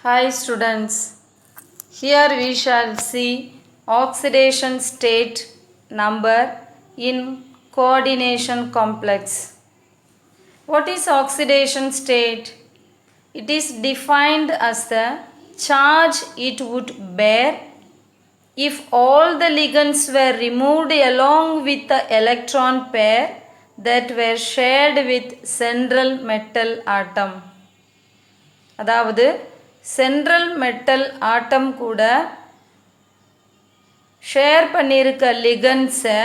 Hi students, here we shall see oxidation state number in coordination complex. What is oxidation state? It is defined as the charge it would bear if all the ligands were removed along with the electron pair that were shared with central metal atom. அதாவது central metal ஆட்டம் கூட share பண்ணியிருக்க லிகன்ஸை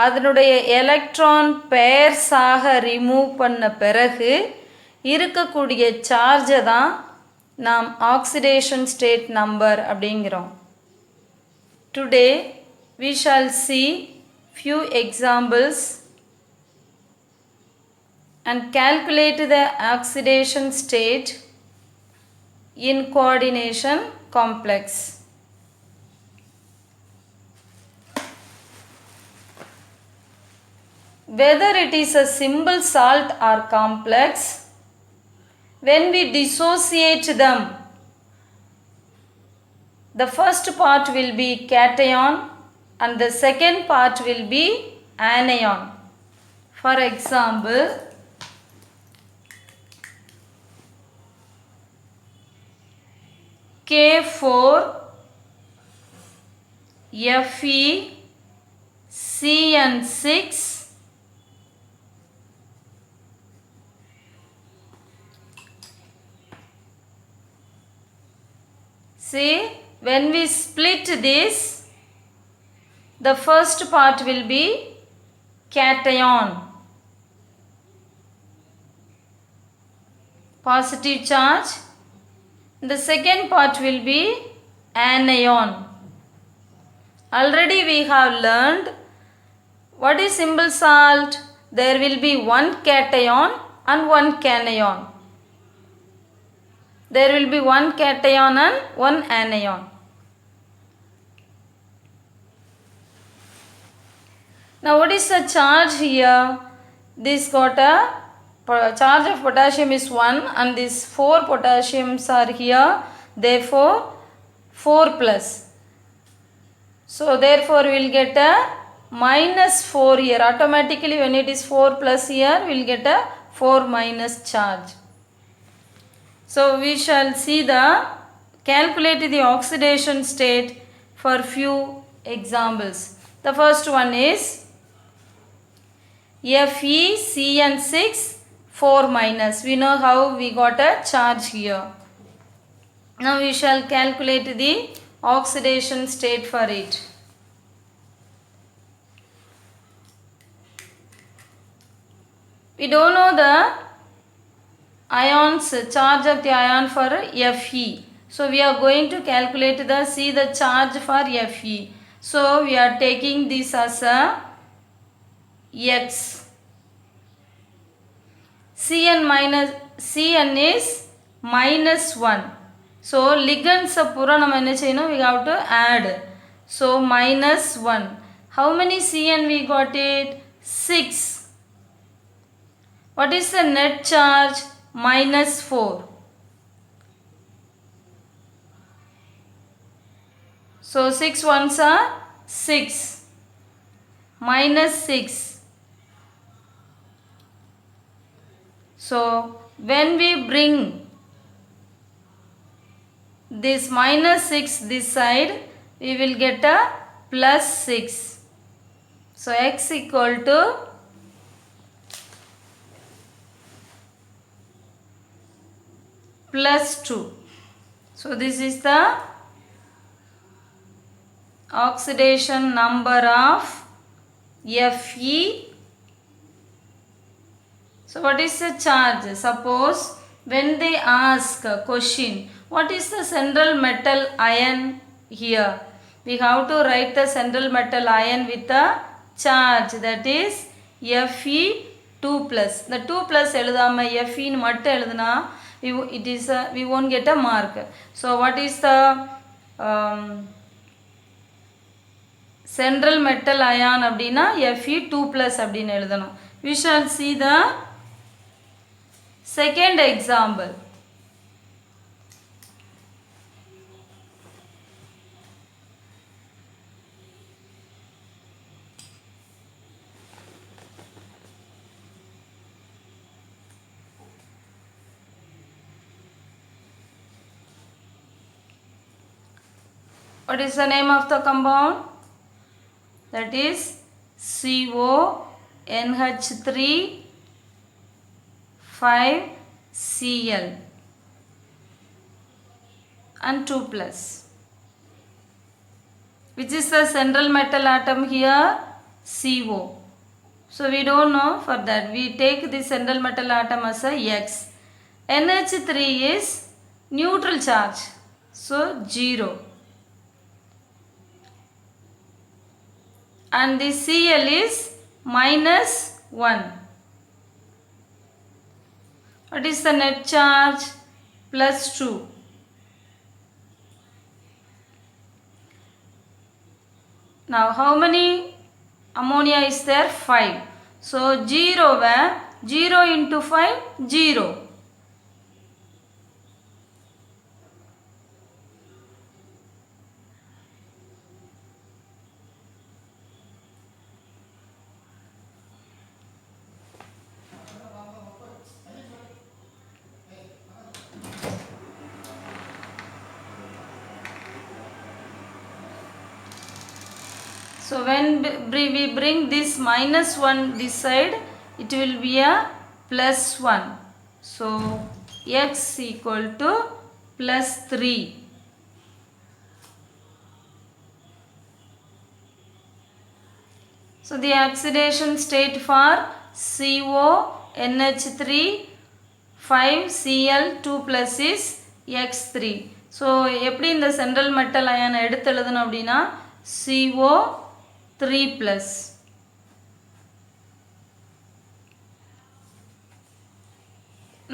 அதனுடைய electron பேர்ஸாக remove பண்ண பிறகு இருக்கக்கூடிய சார்ஜை தான் நாம் ஆக்சிடேஷன் ஸ்டேட் நம்பர் அப்படிங்கிறோம். Today we shall see few examples and calculate the oxidation state in coordination complex. Whether it is a simple salt or complex, when we dissociate them, the first part will be cation and the second part will be anion. For example, K4 Fe CN6 See, when we split this, the first part will be cation, positive charge. The second part will be anion. Already we have learned what is simple salt. There will be one cation and one anion. There will be one cation and one anion. Now what is the charge here? This got a charge of potassium is 1 and these 4 potassiums are here, therefore 4 plus. So therefore we will get a minus 4 here. Automatically when it is 4 plus here, we will get a 4 minus charge. So we shall see the calculate the oxidation state for few examples. The first one is FeCN6 4 minus. We know how we got a charge here. Now we shall calculate the oxidation state for it. We don't know the ions, charge of the ion for Fe. So we are going to calculate the charge for Fe. So we are taking this as a X. Cn is minus 1. So ligands pura nama enna cheyano, we have to add. So minus 1. How many Cn we got it? 6. What is the net charge? Minus 4. So 6 ones are 6. Minus 6. So when we bring this minus 6 this side, we will get a plus 6. So X equal to plus 2. So this is the oxidation number of Fe. So what is the charge? Suppose when they ask a question, what is the central metal ion here? We have to write the central metal ion with a charge, that is Fe2 plus. The 2 plus eludama Fe nu mattu eludana we won't get a mark. So what is the central metal ion அப்படினா Fe2 plus அப்படின்னு எழுதணும். We shall see the second example. What is the name of the compound? That is CONH3 5Cl and 2 plus. Which is the central metal atom here? CO. So we don't know for that. We take the central metal atom as a X. NH3 is neutral charge. So 0. And the Cl is -1. What is the net charge? +2. Now how many ammonia is there? 5. So 0 where 0 into 5, 0. So when we bring this -1 this side, it will be a +1. So X equal to +3. So the oxidation state for CONH3 5Cl 2 plus is X3. So எப்படி இந்த central metal ion எடுத்து எழுதணும் அப்படினா CO3 plus.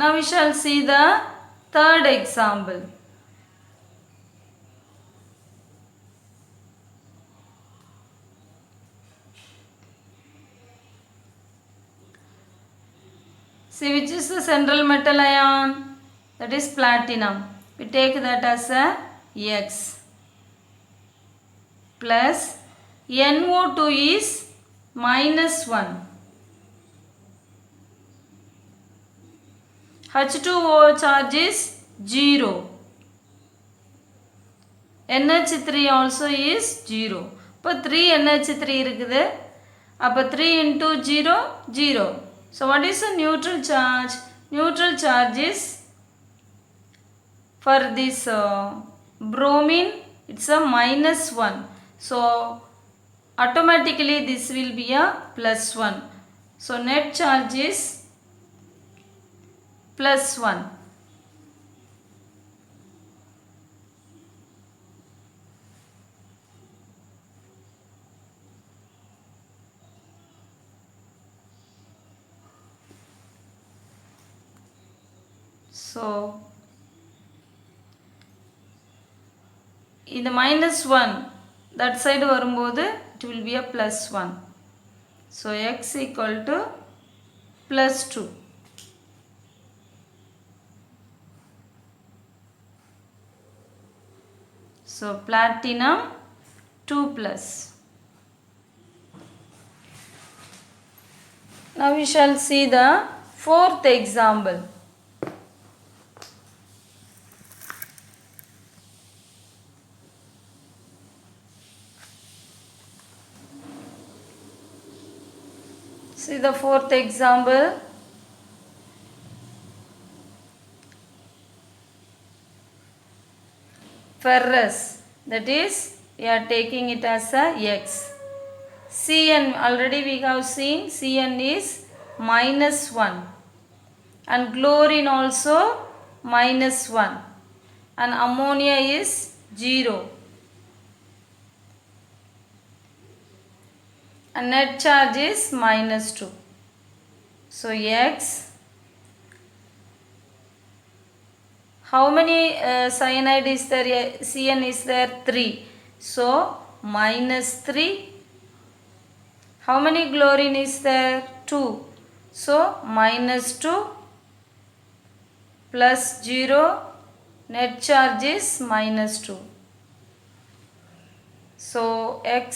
Now we shall see the third example. See which is the central metal ion? That is platinum. We take that as a X. Plus NO2 is -1. H2O charge is 0. NH3 also is 0. இப்போ 3 NH3 இருக்குது. அப்போ 3 into 0, 0. So what is the neutral charge? Neutral charge is for this bromine, it's a -1. So automatically this will be a +1. So net charge is +1. So in the -1 that side வரும்போது it will be a +1. So X equal to +2. So platinum 2 plus. Now we shall see the fourth example. See the fourth example. Ferrous, that is we are taking it as a X. Cn already we have seen Cn is -1 and chlorine also -1 and ammonia is 0 and net charge is -2. So X, how many cyanide is there? Cn is there 3. So -3. How many chlorine is there? 2. So -2 plus 0. Net charge is -2. So X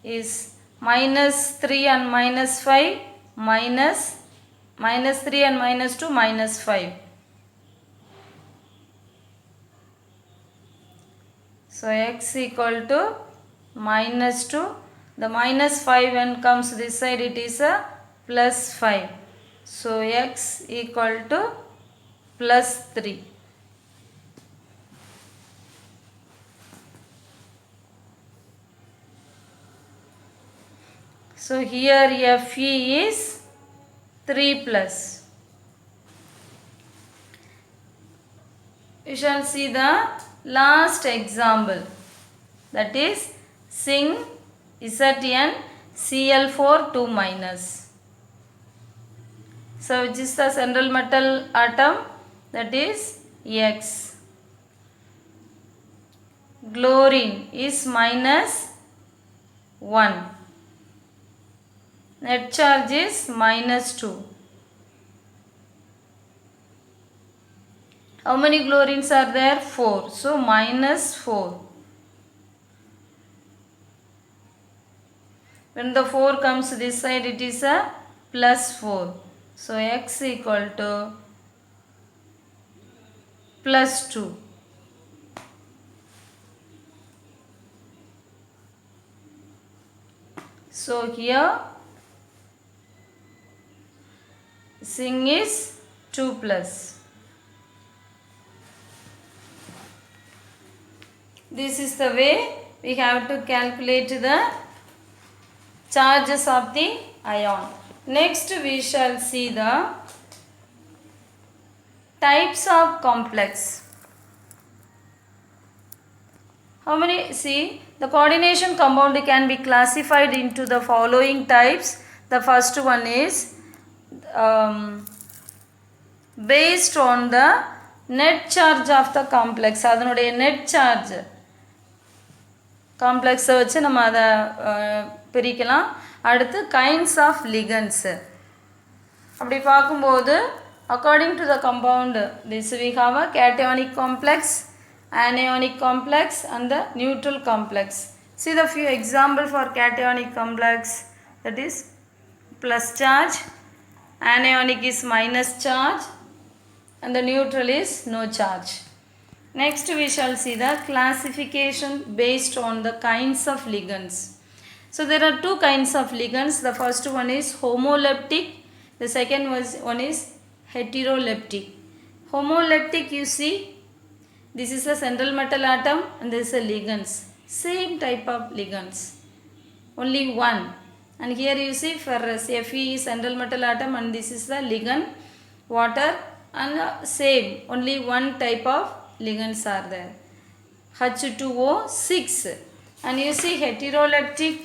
is -3 and -5 -3 and -2 -5. So x equal to minus 2. The minus 5 when comes this side it is a plus 5. So x equal to plus 3. So here Fe is 3 plus. We shall see the last example, that is Zn Cl4 2 minus. So which is the central metal atom, that is X. Chlorine is minus 1. Net charge is minus 2. How many chlorines are there? 4. So minus 4. When the 4 comes this side it is a plus 4. So x equal to plus 2. So here Zn is 2 plus. This is the way we have to calculate the charges of the ion. Next we shall see the types of complex. How many? See, the coordination compound can be classified into the following types. The first one is based on the net charge of the complex. அதனுடைய net charge காம்ப்ளெக்ஸை வச்சு நம்ம அதை பிரிக்கலாம். அடுத்து kinds of ligands அப்படி பார்க்கும்போது according to the compound this we have a cationic complex, anionic complex and the neutral complex. See the few example for cationic complex, that is plus charge, anionic is minus charge and the neutral is no charge. Next we shall see the classification based on the kinds of ligands. So there are two kinds of ligands. The first one is homoleptic, the second one is heteroleptic. Homoleptic, you see, this is a central metal atom and this is a ligands. Same type of ligands, only one. And here you see ferrous, Fe is central metal atom and this is the ligand water, and same, only one type of ligands are there, H2O6. And you see heteroleptic,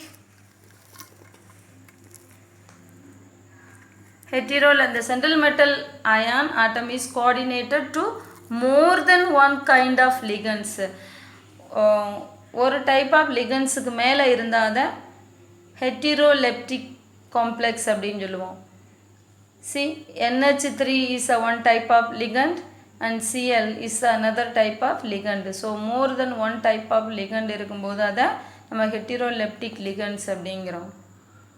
and the central metal ion atom is coordinated to more than one kind of ligands. ஒரு type of லிகன்ஸுக்கு மேலே இருந்தால் அதை ஹெட்டிரோலெப்டிக் complex அப்படின்னு சொல்லுவோம். See, NH3 is a one type of ligand and Cl is another type of ligand. So more than one type of ligand இருக்கும்போது அதை நம்ம ஹெட்டிரோலெப்டிக் ligands அப்படிங்கிறோம்.